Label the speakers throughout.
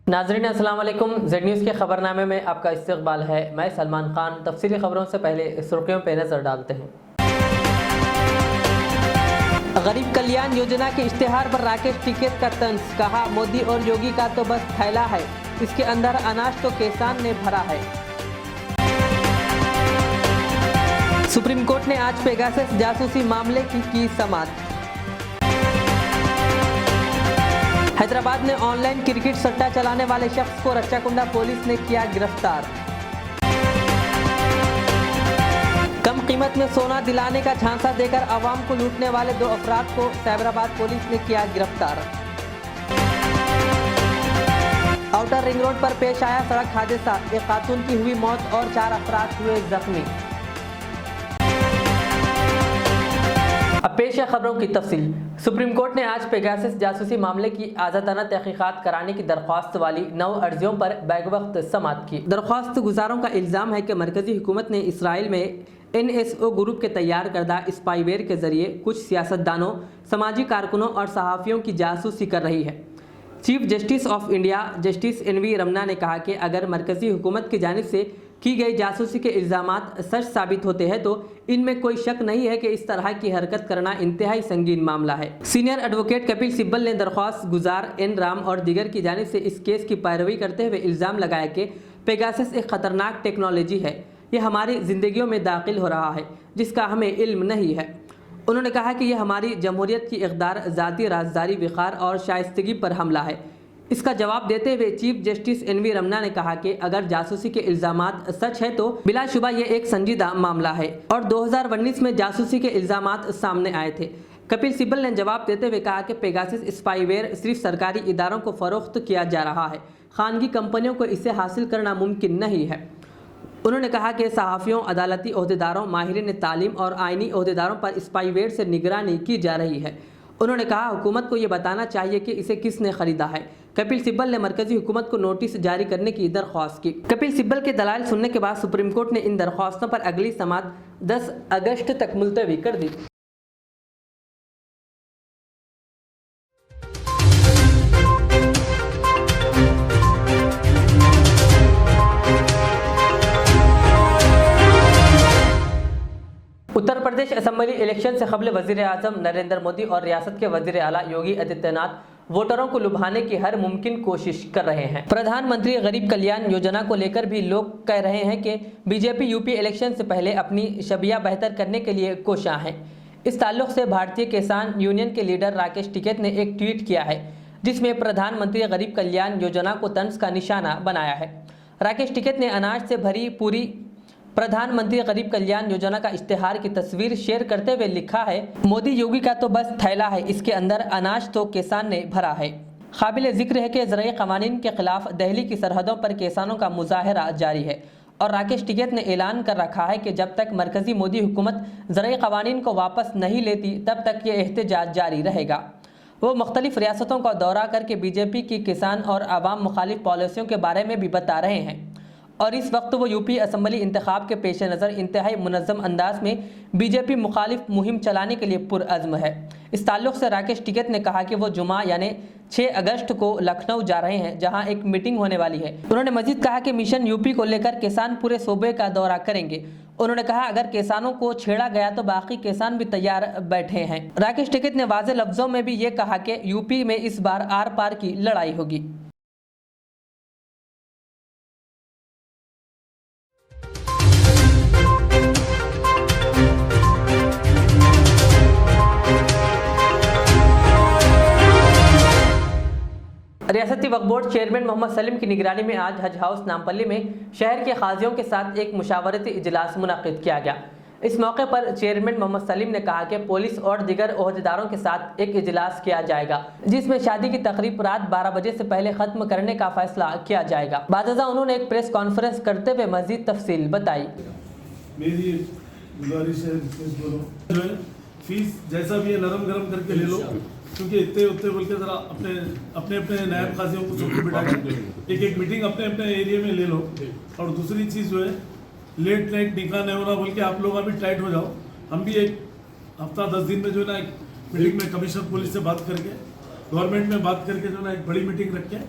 Speaker 1: नाज़रीन अस्सलाम वालेकुम। जेड न्यूज़ के खबरनामे में आपका इस्तकबाल है। मैं सलमान खान। तफसीली खबरों से पहले सुर्खियों पर नज़र डालते हैं। गरीब कल्याण योजना के इश्तेहार पर राकेश टिकैत का तंज। कहा, मोदी और योगी का तो बस थैला है, इसके अंदर अनाज तो किसान ने भरा है। सुप्रीम कोर्ट ने आज पेगासस जासूसी मामले की समाअत। हैदराबाद में ऑनलाइन क्रिकेट सट्टा चलाने वाले शख्स को रच्चाकुंडा पुलिस ने किया गिरफ्तार। कम कीमत में सोना दिलाने का झांसा देकर आवाम को लूटने वाले 2 अफराद को साइबराबाद पुलिस ने किया गिरफ्तार। आउटर रिंग रोड पर पेश आया सड़क हादसा, एक खातून की हुई मौत और 4 अफराद हुए जख्मी। अब पेश है खबरों की तफसील। सुप्रीम कोर्ट ने आज पेगासस जासूसी मामले की आज़ादाना तहकीकात कराने की दरख्वास्त वाली 9 अर्जियों पर बैकवक्त समाअत की। दरख्वास्त गुजारों का इल्ज़ाम है कि मरकजी हुकूमत ने इसराइल में NSO ग्रुप के तैयार करदा स्पाईवेयर के जरिए कुछ सियासतदानों, समाजी कारकुनों और सहाफ़ियों की जासूसी कर रही है। Chief justice of India justice NV Ramana ने कहा कि अगर मरकजी हुकूमत की जानिब से की गई जासूसी के इल्ज़ामात सच साबित होते हैं तो इनमें कोई शक नहीं है कि इस तरह की हरकत करना इंतहाई संगीन मामला है। सीनियर एडवोकेट कपिल सिब्बल ने दरख्वास्त गुजार N राम और दीगर की जानिब से इस केस की पैरवी करते हुए इल्ज़ाम लगाया कि पेगासस एक ख़तरनाक टेक्नोलॉजी है, यह हमारी ज़िंदगियों में दाखिल हो रहा है जिसका हमें इल्म नहीं है। उन्होंने कहा कि यह हमारी जमहूरियत की इक़दार, ज़ाती राज़दारी, विक़ार और शाइस्तगी पर हमला है। इसका जवाब देते हुए चीफ जस्टिस NV रमना ने कहा कि अगर जासूसी के इल्ज़ामात सच है तो बिलाशुबा ये एक संजीदा मामला है और 2019 में जासूसी के इल्ज़ामात सामने आए थे। कपिल सिब्बल ने जवाब देते हुए कहा कि पेगासस स्पाईवेयर सिर्फ सरकारी इदारों को फ़रोख्त किया जा रहा है, खानगी कंपनियों को इसे हासिल करना मुमकिन नहीं है। उन्होंने कहा कि सहाफ़ियों, अदालती ओहदेदारों, माहिरीन तालीम और आइनी ओहदेदारों पर स्पाईवेयर से निगरानी की जा रही है। उन्होंने कहा, हुकूमत को ये बताना चाहिए कि इसे किसने खरीदा है। कपिल सिब्बल ने मरकजी हुकूमत को नोटिस जारी करने की दरख्वास्त की। कपिल सिब्बल के दलाइल सुनने के बाद सुप्रीम कोर्ट ने इन दरख्वास्तों पर अगली समाअत 10 अगस्त तक मुलतवी कर दी। उत्तर प्रदेश असेंबली इलेक्शन से कबल वज़ीर आज़म नरेंद्र मोदी और रियासत के वज़ीर आला योगी आदित्यनाथ वोटरों को लुभाने की हर मुमकिन कोशिश कर रहे हैं। प्रधानमंत्री गरीब कल्याण योजना को लेकर भी लोग कह रहे हैं कि बीजेपी यूपी इलेक्शन से पहले अपनी छबियां बेहतर करने के लिए कोशां है। इस ताल्लुक से भारतीय किसान यूनियन के लीडर राकेश टिकैत ने एक ट्वीट किया है जिसमें प्रधानमंत्री गरीब कल्याण योजना को तंज का निशाना बनाया है। राकेश टिकैत ने अनाज से भरी पूरी प्रधानमंत्री गरीब कल्याण योजना का इश्तेहार की तस्वीर शेयर करते हुए लिखा है, मोदी योगी का तो बस थैला है, इसके अंदर अनाज तो किसान ने भरा है। काबिल जिक्र है कि ज़राई क़वानीन के खिलाफ दिल्ली की सरहदों पर किसानों का मुजाहरा जारी है और राकेश टिकैत ने ऐलान कर रखा है कि जब तक मरकजी मोदी हुकूमत ज़राई क़वानीन को वापस नहीं लेती तब तक ये एहतजाज जारी रहेगा। वो मुख्तलिफ रियासतों का दौरा करके बीजेपी की किसान और आवाम मुखालिफ पॉलिसियों के बारे में भी बता रहे हैं और इस वक्त वो यूपी असम्बली इंतखाब के पेश नज़र इंतहाई मुनज़्ज़म अंदाज में बीजेपी मुखालिफ मुहिम चलाने के लिए पुरअज़्म है। इस ताल्लुक़ से राकेश टिकैत ने कहा कि वो जुमा यानी 6 अगस्त को लखनऊ जा रहे हैं जहां एक मीटिंग होने वाली है। उन्होंने मजीद कहा कि मिशन यूपी को लेकर किसान पूरे सूबे का दौरा करेंगे। उन्होंने कहा, अगर किसानों को छेड़ा गया तो बाकी किसान भी तैयार बैठे हैं। राकेश टिकैत ने वाज़ेह लफ्ज़ों में भी ये कहा कि यूपी में इस बार आर पार की लड़ाई होगी। रियासती वक्फ बोर्ड चेयरमैन मोहम्मद सलीम की निगरानी में आज हज हाउस नामपल्ली में शहर के काजियों के साथ एक मुशावरती इजलास मुनक़िद किया गया। इस मौके पर चेयरमैन मोहम्मद सलीम ने कहा कि पुलिस और दीगर ओहदेदारों के साथ एक इजलास किया जाएगा जिसमें शादी की तकरीब रात 12 बजे से पहले खत्म करने का फैसला किया जाएगा। बादजा उन्होंने एक प्रेस कॉन्फ्रेंस करते हुए मजीद तफसील बताई।
Speaker 2: मेरी गुजारिश है फीस जैसा भी है नरम गरम करके ले लो, क्योंकि इतने उतने बोल के जरा अपने अपने नायब काजियों को सबको बिठा के एक मीटिंग अपने अपने एरिया में ले लो। और दूसरी चीज़ जो है लेट नाइट निकाह नहीं होना बोल के आप लोग अभी टाइट हो जाओ। हम भी एक हफ्ता 10 दिन में जो है ना एक मीटिंग में कमिश्नर पुलिस से बात करके गवर्नमेंट में बात करके जो है ना एक बड़ी मीटिंग रख के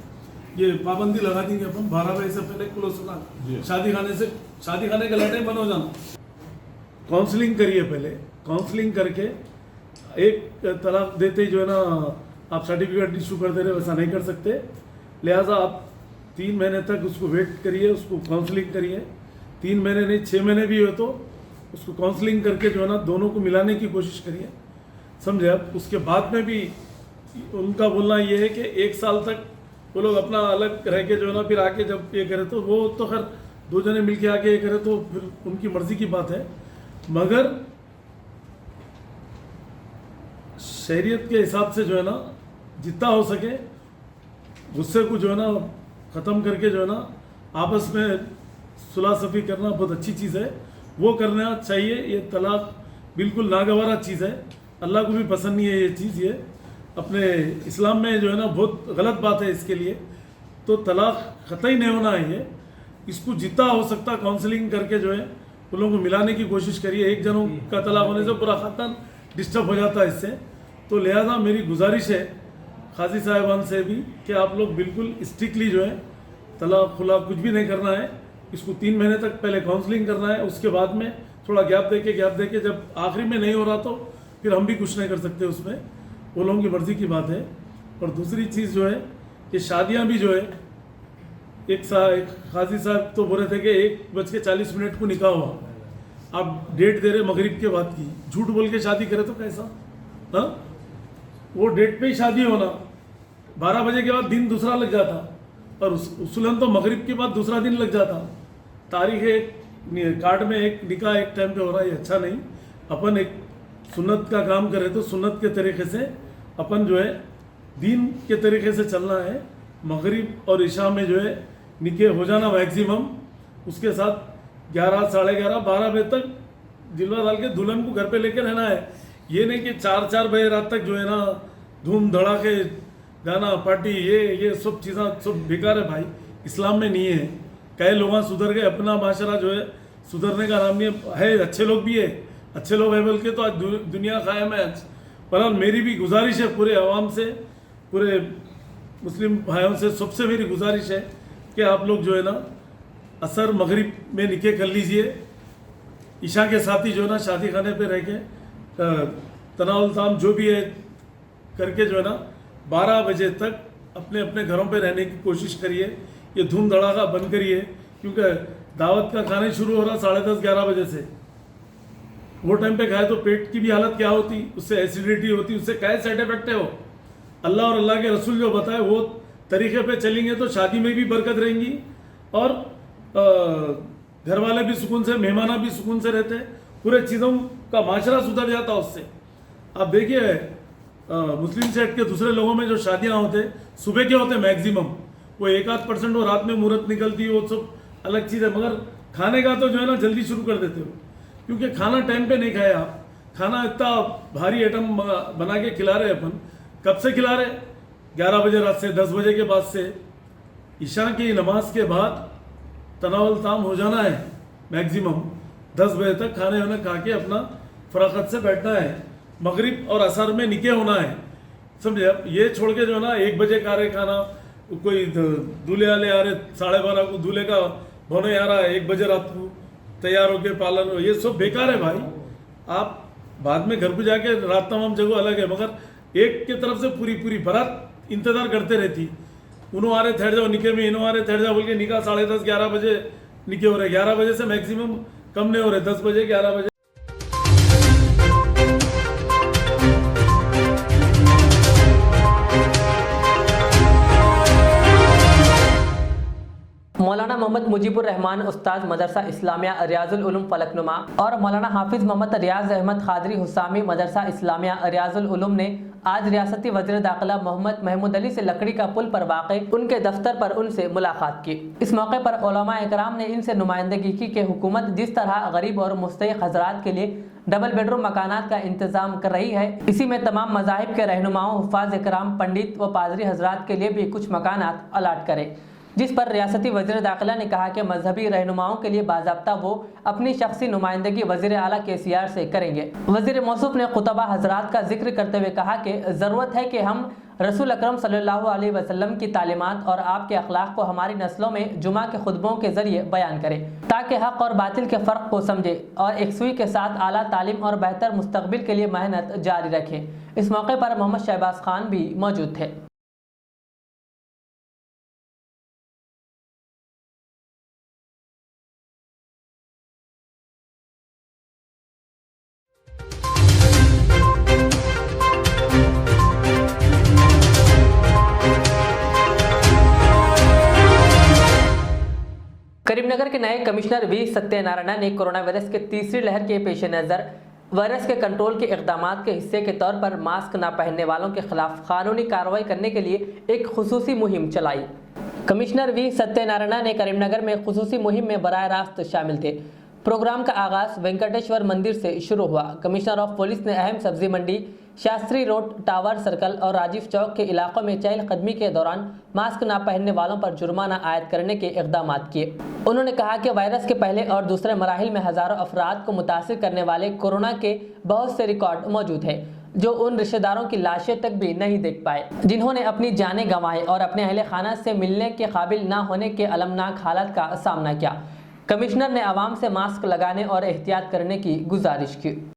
Speaker 2: ये पाबंदी लगा देंगे अपन 12 बजे से पहले क्लोज होना, शादी खाने का लाइटें बंद हो जाना। काउंसलिंग करिए, पहले काउंसलिंग करके एक तलाक देते ही जो है ना आप सर्टिफिकेट इशू कर दे रहे, वैसा नहीं कर सकते। लिहाजा आप 3 महीने तक उसको वेट करिए, उसको काउंसलिंग करिए। 3 महीने नहीं 6 महीने भी हो तो उसको काउंसलिंग करके जो है ना दोनों को मिलाने की कोशिश करिए, समझे आप। उसके बाद में भी उनका बोलना ये है कि 1 साल तक वो लोग अपना अलग रह के जो है ना फिर आके जब ये करे तो वो तो खैर 2 जने मिल के आके ये करे तो फिर उनकी मर्जी की बात है, मगर शरीयत के हिसाब से जो है ना जितना हो सके गुस्से को जो है ना ख़त्म करके जो है ना आपस में सुलह सफ़ी करना बहुत अच्छी चीज़ है, वो करना चाहिए। ये तलाक बिल्कुल नागवारा चीज़ है, अल्लाह को भी पसंद नहीं है ये चीज़। ये अपने इस्लाम में जो है ना बहुत गलत बात है इसके लिए, तो तलाक कतई नहीं होना है ये। इसको जितना हो सकता काउंसलिंग करके जो है उन लोगों को मिलाने की कोशिश करिए। एक जनों का तलाक होने से पूरा ख़ानदान डिस्टर्ब हो जाता है इससे। तो लिहाजा मेरी गुजारिश है काजी साहिबान से भी कि आप लोग बिल्कुल स्ट्रिक्टली जो है तलाक खुला कुछ भी नहीं करना है। इसको 3 महीने तक पहले काउंसलिंग करना है, उसके बाद में थोड़ा गैप दे के जब आखिरी में नहीं हो रहा तो फिर हम भी कुछ नहीं कर सकते उसमें, वो लोगों की मर्ज़ी की बात है। और दूसरी चीज़ जो है कि शादियाँ भी जो है एक काजी साहब तो बोल रहे थे कि 1:40 को निकाह हुआ, आप डेट दे रहे मगरिब के बाद की, झूठ बोल के शादी करे तो कैसा? हाँ, वो डेट पे ही शादी होना, 12 बजे के बाद दिन दूसरा लग जाता और उसूलन तो मगरिब के बाद दूसरा दिन लग जाता। तारीख एक कार्ड में एक निकाह एक टाइम पे हो रहा है, ये अच्छा नहीं। अपन एक सुन्नत का काम करें तो सुन्नत के तरीके से अपन जो है दीन के तरीके से चलना है। मगरिब और इशा में जो है निकाह हो जाना मैक्सिमम, उसके साथ 11, साढ़े 11, 12 बजे तक जिलवा डाल के दुल्हन को घर पे लेके रहना है। ये नहीं कि 4 बजे रात तक जो है ना धूम धड़ाके गाना पार्टी ये सब चीज़ें सब बेकार है भाई, इस्लाम में नहीं है। कई लोग सुधर गए, अपना माशरा जो है सुधरने का नाम नहीं है। अच्छे लोग भी है, अच्छे लोग है बोल के तो आज दुनिया कायम है। पर मेरी भी गुजारिश है पूरे अवाम से, पूरे मुस्लिम भाइयों से, सबसे मेरी गुजारिश है कि आप लोग जो है ना असर मगरिब में निकाह कर लीजिए, ईशा के साथ ही जो है ना शादी खाने पे रह के तनाउल ताम जो भी है करके जो है ना 12 बजे तक अपने अपने घरों पे रहने की कोशिश करिए। ये धूम धड़ाका बंद करिए, क्योंकि दावत का खाना शुरू हो रहा 10:30, 11 बजे से। वो टाइम पे खाए तो पेट की भी हालत क्या होती, उससे एसिडिटी होती, उससे क्या साइड इफेक्ट है। वो अल्लाह और अल्लाह के रसूल जो बताए वो तरीके पे चलेंगे तो शादी में भी बरकत रहेंगी और घर वाले भी सुकून से, मेहमाना भी सुकून से रहते हैं, पूरे चीज़ों का माशरा सुधर जाता उससे। आप देखिए मुस्लिम सेट के दूसरे लोगों में जो शादियां होते सुबह के होते मैक्सिमम, वो 1-8% वो रात में मुहूर्त निकलती है, वो सब अलग चीज़ है। मगर खाने का तो जो है ना जल्दी शुरू कर देते हो, क्योंकि खाना टाइम पे नहीं खाया आप। खाना इतना भारी आइटम बना के खिला रहे अपन, कब से खिला रहे? 11 बजे रात से, 10 बजे के बाद से। ईशा की नमाज के बाद तनावल ताम हो जाना है मैक्सिमम, 10 बजे तक खाने वाने खा के अपना फराखत से बैठना है। मगरिब और असर में निकाह होना है, समझे आप। ये छोड़ के जो है ना 1 बजे खा रहे खाना, कोई दूल्हे वाले आ रहे 12:30 को, दूल्हे का होने आ रहा है 1 बजे रात को तैयार होके पार्लर, ये सब बेकार है भाई। आप बाद में घर को जाके रात तमाम जगह अलग है, मगर एक के तरफ से पूरी बारात इंतजार करते रहती। उन्हों आ रहे ठहर जाओ निकाह में, इन्हों आ रहे ठहर जाओ बोल के निकाह 10:30, 11 बजे निकाह हो रहे। 11 बजे से मैक्सिमम कम नहीं हो रहे, 10 बजे, 11 बजे।
Speaker 1: मौलाना मोहम्मद मुजीबुर रहमान उस्ताद मदरसा इस्लामिया रियाजुल उलूम फलकनुमा और मौलाना हाफिज मोहम्मद रियाज अहमद खादरी हुसामी मदरसा इस्लामिया रियाजुल उलूम ने आज रियासती वज़ीर दाखिला मोहम्मद महमूद अली से लकड़ी का पुल पर वाक़ उनके दफ्तर पर उनसे मुलाकात की। इस मौके पर उलमा इकराम ने इनसे नुमाइंदगी की कि हुकूमत जिस तरह गरीब और मुस्तहिक़ हज़रात के लिए डबल बेडरूम मकानात का इंतज़ाम कर रही है, इसी में तमाम मज़ाहिब के रहनुमाओं, हुफ़ाज़ इकराम, पंडित व पादरी हज़रात के लिए भी कुछ मकानात अलाट करे। जिस पर रियासती वज़ीर दाखिला ने कहा कि मजहबी रहनुमाओं के लिए बाज़ाब्ता वो अपनी शख्सी नुमाइंदगी वज़ीर आला KCR से करेंगे। वज़ीर मौसूफ ने खुतबा हज़रात का जिक्र करते हुए कहा कि ज़रूरत है कि हम रसूल अकरम सल्लल्लाहु अलैहि वसल्लम की तालीमात और आपके अखलाक को हमारी नस्लों में जुमा के खुतबों के जरिए बयान करें ताकि हक और बातिल के फ़र्क को समझे और एकसुई के साथ आला तालीम और बेहतर मुस्तकबिल के लिए मेहनत जारी रखें। इस मौके पर मोहम्मद शहबाज खान भी मौजूद थे। करीमनगर के नए कमिश्नर वी सत्यनारायण ने कोरोना वायरस के तीसरी लहर के पेश नज़र वायरस के कंट्रोल के इक़दामात के हिस्से के तौर पर मास्क न पहनने वालों के खिलाफ कानूनी कार्रवाई करने के लिए एक खुसूसी मुहिम चलाई। कमिश्नर वी सत्यनारायण ने करीमनगर में खुसूसी मुहिम में बराह रास्त शामिल थे। प्रोग्राम का आगाज़ वेंकटेश्वर मंदिर से शुरू हुआ। कमिश्नर ऑफ पुलिस ने अहम सब्जी मंडी, शास्त्री रोड, टावर सर्कल और राजीव चौक के इलाकों में चहलकदमी के दौरान मास्क न पहनने वालों पर जुर्माना आयद करने के इक़दाम किए। उन्होंने कहा कि वायरस के पहले और दूसरे मराहिल में हज़ारों अफराद को मुतासिर करने वाले कोरोना के बहुत से रिकॉर्ड मौजूद हैं जो उन रिश्तेदारों की लाशें तक भी नहीं देख पाए जिन्होंने अपनी जानें गंवाई और अपने अहले खाना से मिलने के काबिल न होने के अलमनाक हालत का सामना किया। कमिश्नर ने आवाम से मास्क लगाने और एहतियात करने की गुजारिश की।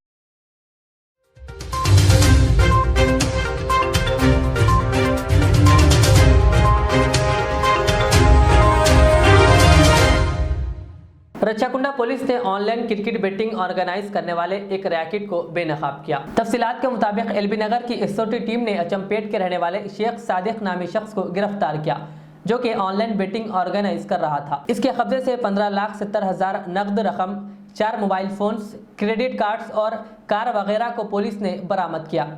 Speaker 1: रच्चाकुंडा पुलिस ने ऑनलाइन क्रिकेट बेटिंग ऑर्गेनाइज करने वाले एक रैकेट को बेनकाब किया। तफसीलात के मुताबिक एलबी नगर की एसओटी टीम ने अचमपेट के रहने वाले शेख सादिक नामी शख्स को गिरफ्तार किया जो कि ऑनलाइन बेटिंग ऑर्गेनाइज कर रहा था। इसके कब्जे से 15,70,000 नकद रकम, 4 मोबाइल फोन्स, क्रेडिट कार्ड्स और कार वगैरह को पुलिस ने बरामद किया।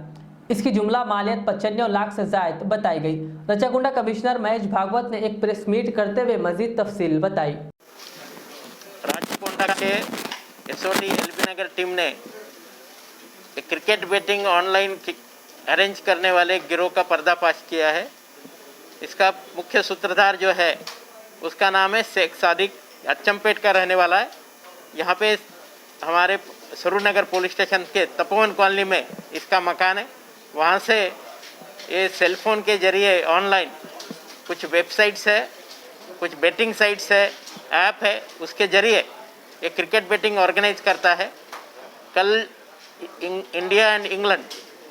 Speaker 1: इसकी जुमला मालियत 95 लाख से जायद बताई गई। रच्चाकुंडा कमिश्नर महेश भागवत ने एक प्रेस मीट करते हुए मजीद तफसील बताई।
Speaker 3: राजकोंडा के एसओटी एलबी नगर टीम ने एक क्रिकेट बेटिंग ऑनलाइन अरेंज करने वाले गिरोह का पर्दाफाश किया है। इसका मुख्य सूत्रधार जो है उसका नाम है शेख सादिक, अचमपेट का रहने वाला है। यहाँ पे हमारे सुरुनगर पुलिस स्टेशन के तपोवन कॉलोनी में इसका मकान है। वहाँ से ये सेलफोन के जरिए ऑनलाइन कुछ वेबसाइट्स है, कुछ बेटिंग साइट्स है, ऐप है, उसके जरिए ये क्रिकेट बेटिंग ऑर्गेनाइज करता है। कल इंडिया एंड इंग्लैंड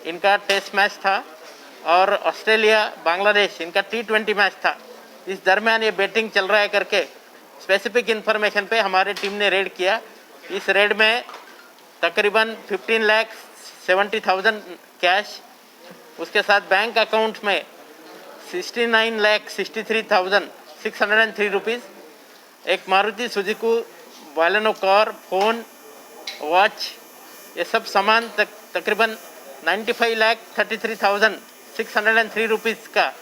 Speaker 3: इनका टेस्ट मैच था और ऑस्ट्रेलिया बांग्लादेश इनका T20 मैच था। इस दरमियान ये बेटिंग चल रहा है करके स्पेसिफिक इन्फॉर्मेशन पे हमारे टीम ने रेड किया। इस रेड में तकरीबन 15,70,000 कैश, उसके साथ बैंक अकाउंट में 69,63,603 रुपीज़, एक Maruti Suzuki Baleno car, phone, watch, ये सब सामान तकरीबन 95,33,603 रुपीज़ का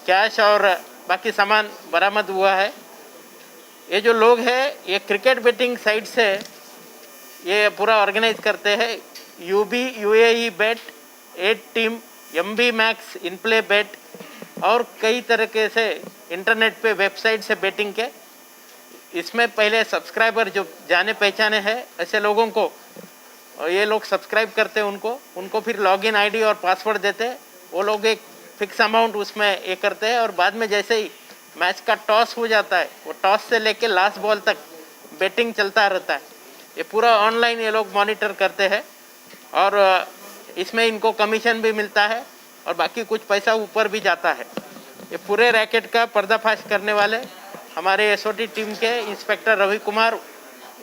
Speaker 3: कैश और बाकी सामान बरामद हुआ है। ये जो लोग हैं ये क्रिकेट बेटिंग साइट से ये पूरा ऑर्गेनाइज करते हैं। UAE बेट, 8 टीम, MB मैक्स, इनप्ले बेट और कई तरीके से इंटरनेट पे वेबसाइट से बेटिंग के। इसमें पहले सब्सक्राइबर जो जाने पहचाने हैं ऐसे लोगों को और ये लोग सब्सक्राइब करते हैं, उनको फिर लॉगिन आईडी और पासवर्ड देते हैं। वो लोग एक फिक्स अमाउंट उसमें ये करते हैं और बाद में जैसे ही मैच का टॉस हो जाता है वो टॉस से लेके लास्ट बॉल तक बेटिंग चलता रहता है। ये पूरा ऑनलाइन ये लोग मॉनिटर करते हैं और इसमें इनको कमीशन भी मिलता है और बाकी कुछ पैसा ऊपर भी जाता है। ये पूरे रैकेट का पर्दाफाश करने वाले हमारे एसओटी टीम के इंस्पेक्टर रवि कुमार,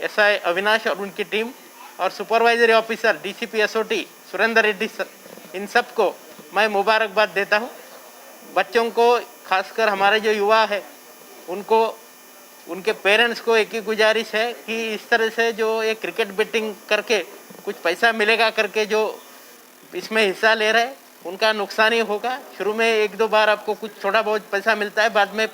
Speaker 3: SI अविनाश और उनकी टीम और supervisory officer DCP SOT Surendra Reddy sir, इन सब को मैं मुबारकबाद देता हूँ। बच्चों को, खासकर हमारे जो युवा है उनको, उनके पेरेंट्स को एक ही गुजारिश है कि इस तरह से जो ये क्रिकेट बेटिंग करके कुछ पैसा मिलेगा करके जो इसमें हिस्सा ले रहे हैं उनका नुकसान ही होगा। शुरू में 1-2 बार आपको कुछ थोड़ा बहुत पैसा मिलता है, बाद में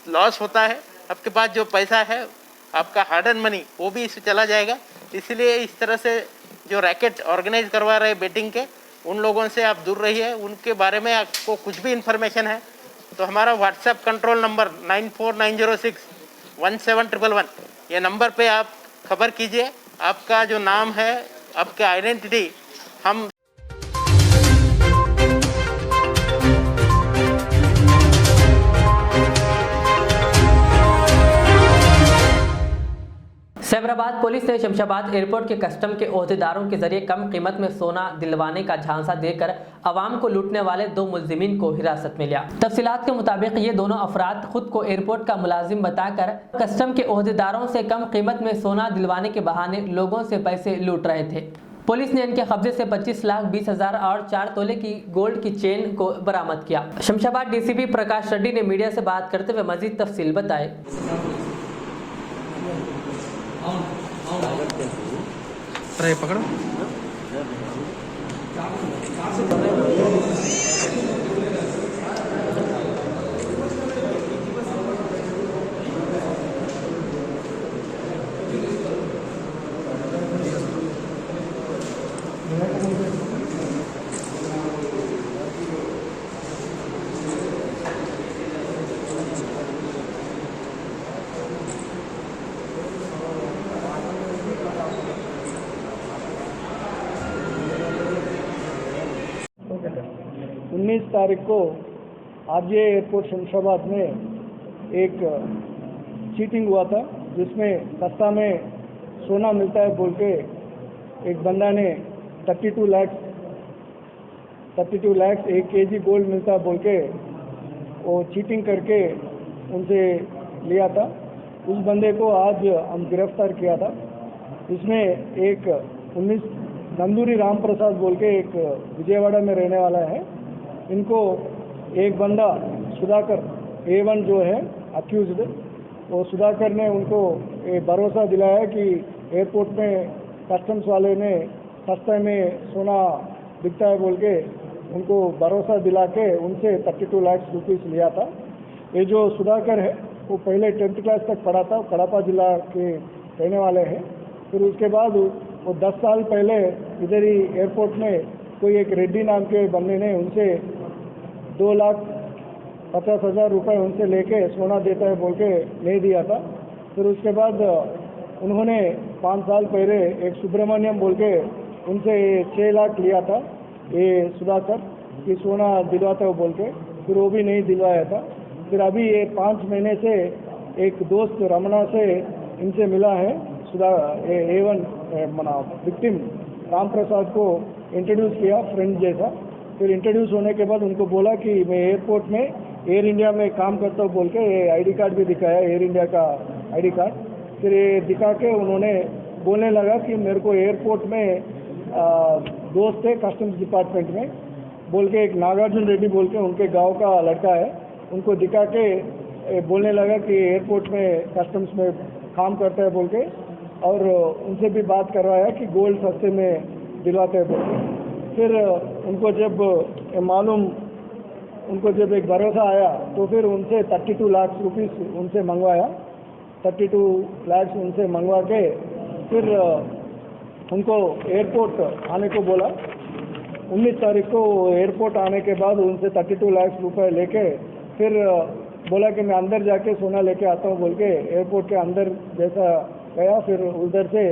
Speaker 3: लॉस होता है। आपके पास जो पैसा है आपका हार्ड एंड मनी वो भी इससे चला जाएगा। इसलिए इस तरह से जो रैकेट ऑर्गेनाइज करवा रहे बेटिंग के उन लोगों से आप दूर रहिए। उनके बारे में आपको कुछ भी इन्फॉर्मेशन है तो हमारा व्हाट्सएप कंट्रोल नंबर 9490617111 ये नंबर पे आप खबर कीजिए। आपका जो नाम है, आपका आइडेंटिटी हम
Speaker 1: सैबराबाद पुलिस ने शमशाबाद एयरपोर्ट के कस्टम के ओहदेदारों के जरिए कम कीमत में सोना दिलवाने का झांसा देकर आवाम को लूटने वाले 2 मुलजिमीन को हिरासत में लिया। तफसीलात के मुताबिक ये दोनों अफराद खुद को एयरपोर्ट का मुलाजिम बताकर कस्टम के ओहदेदारों से कम कीमत में सोना दिलवाने के बहाने लोगों से पैसे लूट रहे थे। पुलिस ने इनके कब्जे से 25,20,000 और 4 तोले की गोल्ड की चेन को बरामद किया। शमशाबाद डीसीपी प्रकाश रेड्डी ने मीडिया से बात करते हुए मजीद तफसील बताए।
Speaker 4: ट्राई पकड़ो।
Speaker 5: उन्नीस तारीख को आरजे एयरपोर्ट शमशाबाद में एक चीटिंग हुआ था, जिसमें सस्ता में सोना मिलता है बोल के एक बंदा ने 32 लाख 1 केजी गोल्ड मिलता है बोल के वो चीटिंग करके उनसे लिया था। उस बंदे को आज हम गिरफ्तार किया था। इसमें एक 19 नंदूरी राम प्रसाद बोल के एक विजयवाड़ा में रहने वाला है। इनको एक बंदा सुधाकर A1 जो है अक्यूज्ड, वो सुधाकर ने उनको ये भरोसा दिलाया कि एयरपोर्ट में कस्टम्स वाले ने सस्ते में सोना बिकता है बोल के उनको भरोसा दिला के उनसे 32 लाख रुपीस लिया था। ये जो सुधाकर है वो पहले 10th क्लास तक पढ़ा था, कड़ापा जिला के रहने वाले हैं। फिर उसके बाद वो 10 साल पहले इधर ही एयरपोर्ट में कोई एक रेड्डी नाम के बंदे ने उनसे 2,50,000 रुपये उनसे लेके सोना देता है बोल के ले दिया था। फिर उसके बाद उन्होंने 5 साल पहले एक सुब्रमण्यम बोल के उनसे 6 लाख लिया था ये सुधाकर कि सोना दिलवाता है बोल के, फिर वो भी नहीं दिलवाया था। फिर अभी ये 5 महीने से एक दोस्त रमना से इनसे मिला है A1 विक्टिम राम प्रसाद को इंट्रोड्यूस किया फ्रेंड जैसा। फिर इंट्रोड्यूस होने के बाद उनको बोला कि मैं एयरपोर्ट में एयर इंडिया में काम करता हूँ बोल के ये आईडी कार्ड भी दिखाया, एयर इंडिया का आईडी कार्ड। फिर ये दिखा के उन्होंने बोलने लगा कि मेरे को एयरपोर्ट में दोस्त है कस्टम्स डिपार्टमेंट में बोल के, एक नागार्जुन रेड्डी बोल के उनके गांव का लड़का है। उनको दिखा के बोलने लगा कि एयरपोर्ट में कस्टम्स में काम करता है बोल के, और उनसे भी बात करवाया कि गोल्ड सस्ते में दिलवाते हैं बोल के। फिर उनको जब एक भरोसा आया तो फिर उनसे 32 लाख रुपीस उनसे मंगवाया। 32 लाख उनसे मंगवा के फिर उनको एयरपोर्ट आने को बोला। 19 तारीख को एयरपोर्ट आने के बाद उनसे 32 लाख रुपए लेके फिर बोला कि मैं अंदर जाके सोना लेके आता हूँ बोल के एयरपोर्ट के अंदर जैसा गया। फिर उधर से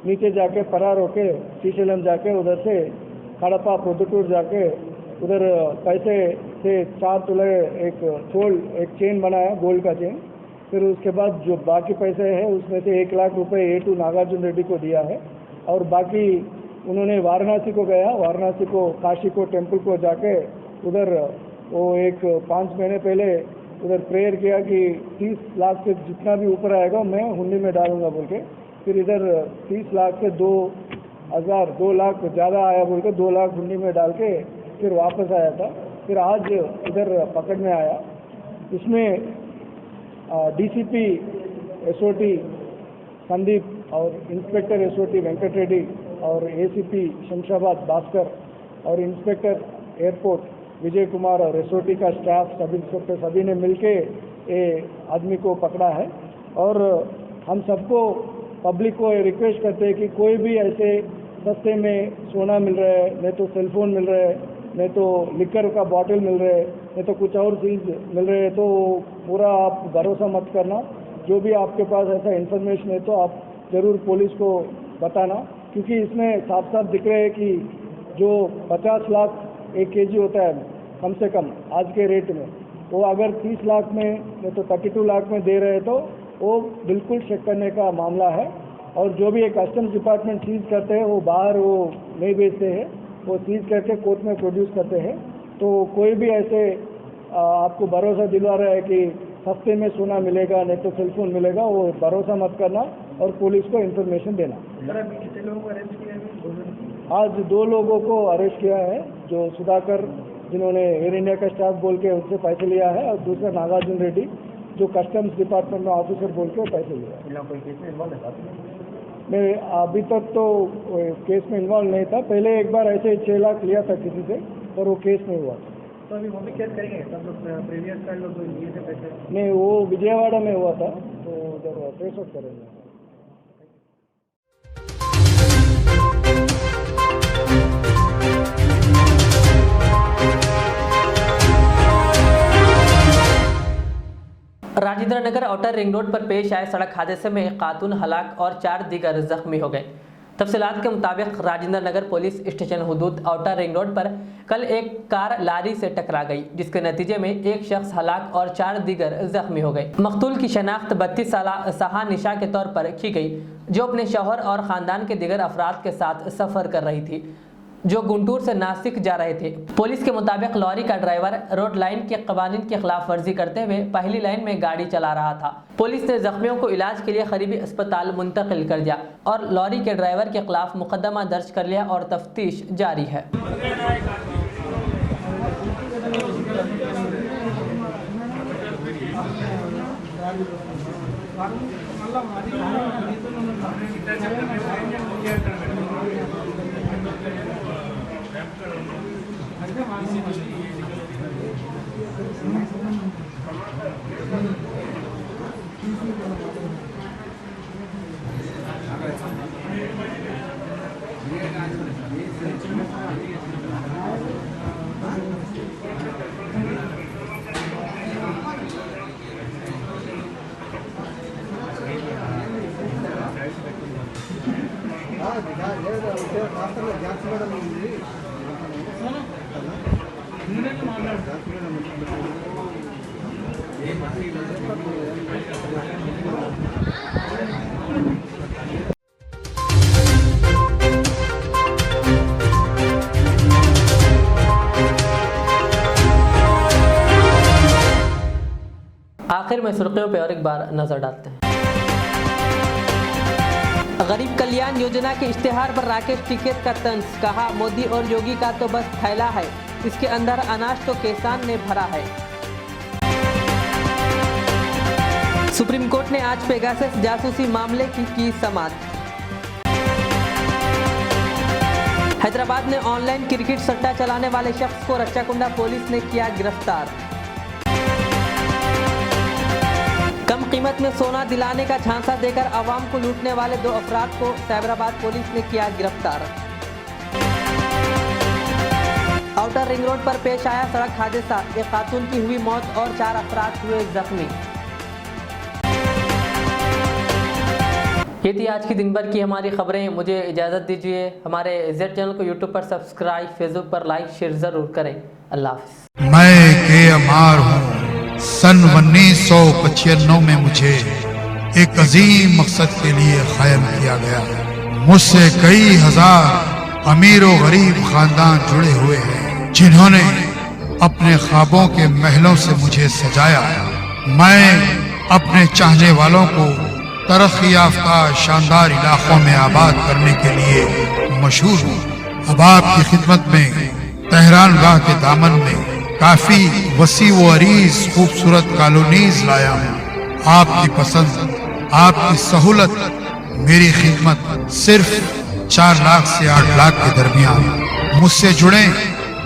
Speaker 5: नीचे जाके फरार होके श्रीशैलम जाके उधर से कड़पा प्रोद्दूर जाके उधर पैसे से 4 तोले एक चेन बनाया, गोल्ड का चेन। फिर उसके बाद जो बाकी पैसे हैं उसमें से 1 लाख रुपए A2 नागार्जुन रेड्डी को दिया है, और बाकी उन्होंने वाराणसी को गया, वाराणसी को काशी को टेम्पल को जाके उधर वो एक 5 महीने पहले उधर प्रेयर किया कि 30 लाख से जितना भी ऊपर आएगा मैं हुंडी में डालूंगा बोल के। फिर इधर 30 लाख से 2 लाख ज़्यादा आया बोल के 2 लाख हुंडी में डाल के फिर वापस आया था। फिर आज इधर पकड़ में आया। इसमें डीसीपी एसओटी संदीप और इंस्पेक्टर एसओटी वेंकट रेड्डी और एसीपी शमशाबाद भास्कर और इंस्पेक्टर एयरपोर्ट विजय कुमार और एसओटी का स्टाफ सब इंस्पेक्टर सभी ने मिलके ये आदमी को पकड़ा है। और हम सबको पब्लिक को रिक्वेस्ट करते हैं कि कोई भी ऐसे सस्ते में सोना मिल रहा है, नहीं तो सेलफोन मिल रहा है, नहीं तो लिकर का बॉटल मिल रहा है, नहीं तो कुछ और चीज़ मिल रही है, तो पूरा आप भरोसा मत करना। जो भी आपके पास ऐसा इन्फॉर्मेशन है तो आप ज़रूर पुलिस को बताना, क्योंकि इसमें साफ साफ दिख रहा है कि जो 50 लाख 1 केजी होता है कम से कम आज के रेट में, वो अगर 30 लाख में नहीं तो 32 लाख में दे रहे हैं तो वो बिल्कुल चेक करने का मामला है। और जो भी एक कस्टम्स डिपार्टमेंट सीज करते हैं वो बाहर वो नहीं बेचते हैं, वो सीज करके कोर्ट में प्रोड्यूस करते हैं। तो कोई भी ऐसे आपको भरोसा दिलवा रहा है कि सस्ते में सोना मिलेगा नहीं तो सेलफोन मिलेगा, वो भरोसा मत करना और पुलिस को इन्फॉर्मेशन देना।
Speaker 6: कितने लोगों को अरेस्ट किया है?
Speaker 5: आज 2 लोगों को अरेस्ट किया है, जो सुधाकर जिन्होंने एयर इंडिया का स्टाफ बोल के उससे पैसे लिया है, और दूसरा नागार्जुन रेड्डी जो कस्टम्स डिपार्टमेंट में ऑफिसर बोल के पैसे लिया है।
Speaker 6: कोई केस में इन्वॉल्व है?
Speaker 5: मैं अभी तक तो केस में इन्वॉल्व नहीं था, पहले एक बार ऐसे 6 लाख लिया था किसी से, पर वो केस नहीं हुआ था।
Speaker 6: तो अभी वो भी केस करेंगे सब लोग, प्रीवियस का लोग लिए थे पैसे?
Speaker 5: नहीं, वो विजयवाड़ा में हुआ था, तो उधर ट्रेस आउट करेंगे।
Speaker 1: Rajendra Nagar outer ring road पर पेश आए सड़क हादसे में एक खातून हलाक और 4 दीगर जख्मी हो गए। तफसीलात के मुताबिक राजेंद्र नगर पुलिस स्टेशन हुदूद आउटर रिंग रोड पर कल एक कार लारी से टकरा गई, जिसके नतीजे में एक शख्स हलाक और 4 दीगर जख्मी हो गए। मकतूल की शनाख्त 32 साल सहा निशा के तौर पर की गई, जो अपने शौहर और ख़ानदान के दीगर अफराद के साथ सफ़र कर रही थी, जो गुंटूर से नासिक जा रहे थे। पुलिस के मुताबिक लॉरी का ड्राइवर रोड लाइन के कवानीन की खिलाफ वर्जी करते हुए पहली लाइन में गाड़ी चला रहा था। पुलिस ने जख्मियों को इलाज के लिए करीबी अस्पताल मुंतकिल कर दिया और लॉरी के ड्राइवर के खिलाफ मुकदमा दर्ज कर लिया और तफ्तीश जारी है। आखिर में सुर्खियों पर और एक बार नजर डालते हैं। गरीब कल्याण योजना के इश्तिहार पर राकेश टिकैत का तंज, कहा मोदी और योगी का तो बस थैला है, इसके अंदर अनाज तो किसान ने भरा है। सुप्रीम कोर्ट ने आज पेगासस जासूसी मामले की समाअत। हैदराबाद में ऑनलाइन क्रिकेट सट्टा चलाने वाले शख्स को रच्चाकुंडा पुलिस ने किया गिरफ्तार। कम कीमत में सोना दिलाने का झांसा देकर आवाम को लूटने वाले 2 अफराद को साइबराबाद पुलिस ने किया गिरफ्तार। आउटर रिंग रोड पर पेश आया सड़क हादसा, एक खातून की हुई मौत और 4 अफराद हुए जख्मी। ये थी आज की दिन भर की हमारी खबरें। मुझे इजाज़त दीजिए। हमारे जेड चैनल को यूट्यूब पर सब्सक्राइब, फेसबुक पर लाइक शेयर ज़रूर करें। अल्लाह हाफ़िज़।
Speaker 7: मैं के हूँ। सन 1995 में मुझे एक अजीम मकसद के लिए कायम किया गया। मुझसे कई हजार अमीर और गरीब खानदान जुड़े हुए हैं, जिन्होंने अपने ख्वाबों के महलों से मुझे सजाया। मैं अपने चाहने वालों को तरक्की याफ्ता शानदार इलाकों में आबाद करने के लिए मशहूर हूँ। अब आपकी खिदमत में तेहरान गाह के दामन में काफी वसी व अरीज खूबसूरत कॉलोनीज लाया हूँ। आपकी पसंद, आपकी सहूलत, मेरी खिदमत सिर्फ 4 लाख से 8 लाख के दरमियान। मुझसे जुड़ें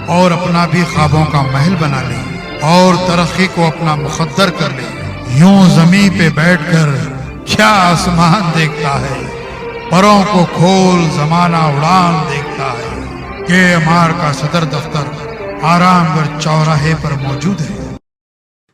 Speaker 7: और अपना भी ख्वाबों का महल बना लें और तरक्की को अपना मुकद्दर कर लें। यूं जमीन पे बैठकर क्या आसमान देखता है, परों को खोल जमाना उड़ान देखता है। के का सदर दफ्तर आरामगढ़ चौराहे पर मौजूद है।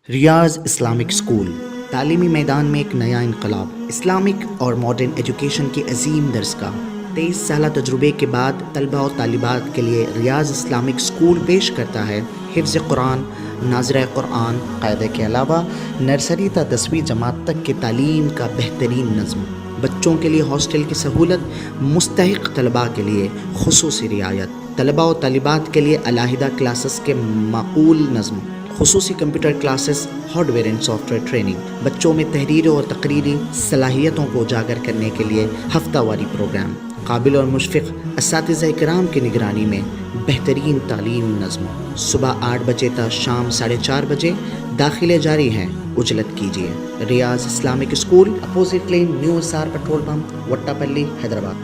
Speaker 8: रियाज इस्लामिक स्कूल तालीमी मैदान में एक नया इनकलाब। इस्लामिक और मॉडर्न एजुकेशन की अजीम दरसगाह। 23 साल तजुर्बे के बाद तलबा और तालिबात के लिए रियाज इस्लामिक स्कूल पेश करता है हिफ्ज़ कुरान, नाज़िरा कुरान, कायदे के अलावा नर्सरी ता 10वीं जमात तक की तालीम का बेहतरीन नज़्म। बच्चों के लिए हॉस्टल की सहूलत, मुस्तहिक तलबा के लिए खुसूसी रियायत, तलबा और तालिबात के लिए अलहदा क्लासेस के माकूल नज़्म, खुसूसी computer classes, hardware and software training, बच्चों में तहरीरी और तकरीरी सलाहियतों को उजागर करने के लिए हफ्तावारी प्रोग्राम, काबिल और मुशफ़िक़ असातिज़ा इकराम की निगरानी में बेहतरीन तालीम नज़्म। सुबह 8 बजे तक शाम 4:30 बजे दाखिले जारी हैं, उजलत कीजिए। Riyaz Islamic school, opposite lane, new SR petrol pump, Vattepally, Hyderabad.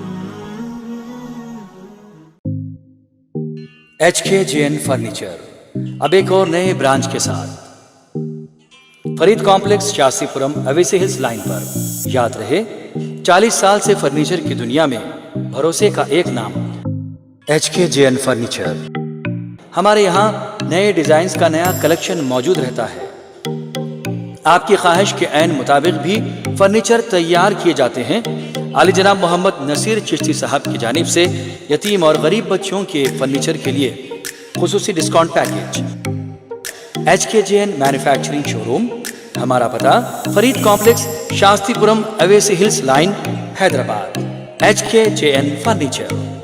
Speaker 9: HKJN furniture अब एक और नए ब्रांच के साथ Farid complex, Shastripuram, Owaisi hills line पर। याद रहे, 40 साल से फर्नीचर की दुनिया में भरोसे का एक नाम HKJN फर्नीचर। हमारे यहाँ नए डिजाइन्स का नया कलेक्शन मौजूद रहता है। आपकी ख्वाहिश के ऐन मुताबिक भी फर्नीचर तैयार किए जाते हैं। आली जनाब मोहम्मद नसीर चिश्ती साहब की जानिब से यतीम और गरीब बच्चों के फर्नीचर के लिए खुसूसी discount package. HKJN manufacturing showroom, हमारा पता Farid complex, Shastripuram, Owaisi hills line, Hyderabad. HKJN furniture.